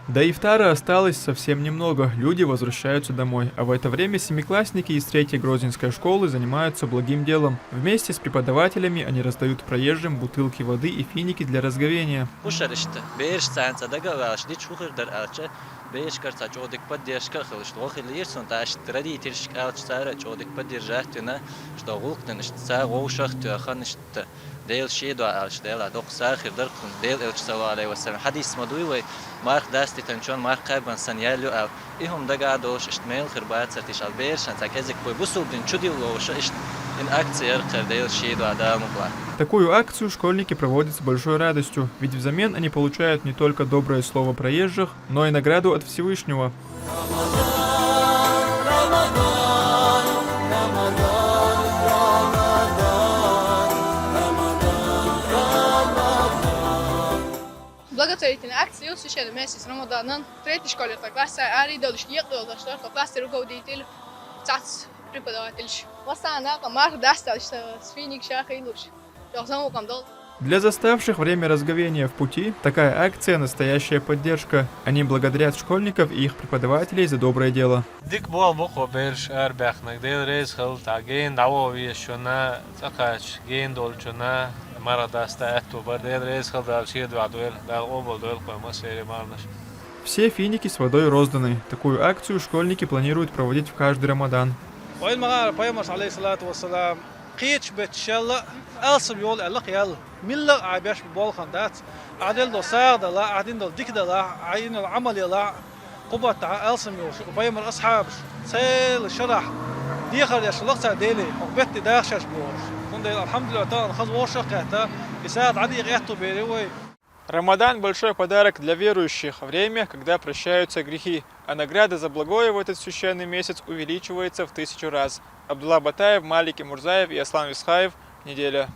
До ифтара осталось совсем немного, люди возвращаются домой, а в это время семиклассники из 3-й Грозненской школы занимаются благим делом. Вместе с преподавателями они раздают проезжим бутылки воды и финики для разговения. ديل شيدو على ديل دوق ساخر دركم ديل صلى عليه وسلم حديث مدوي مارك داستي تنشون مارك قابن سنيالو او إهم دقادوش اشتميل خربات سرتيش البير شان تاكزك بوي بوسو بدين чуди лош اشت ин акция дейл шиду адамукла. Такую акцию школьники проводят с большой радостью, ведь взамен они получают не только доброе слово проезжих, но и награду от Всевышнего. Благотворительная акция священный месяц Рамаданан. 3-й школе класса Ари Долиш Ехлодашта классе руководитель ЦАЦ преподаватель. Васана Камар Дасталиш Свиник Шахилуш. Для заставших время разговения в пути такая акция – настоящая поддержка. Они благодарят школьников и их преподавателей за доброе дело. Все финики с водой розданы. Такую акцию школьники планируют проводить в каждый Рамадан. قيتش بتشلا ألسم يول ألق يال ملا عباش بالخندات عدل دو ساق دلا عدين دو ديك دلا عين العمل يلا قبة ألسم يول وبيم الأصحاب سيل الشرح ديخر يشلق ديلي وبيت داخش بيوش كون الحمد لله تعالى خذ وشق كهتا يساعد عدي غيرته بيروي. Рамадан – большой подарок для верующих, время, когда прощаются грехи, а награда за благое в этот священный месяц увеличивается в 1000 раз. Абдулла Батаев, Малик Мурзаев и Аслан Висхаев. Неделя.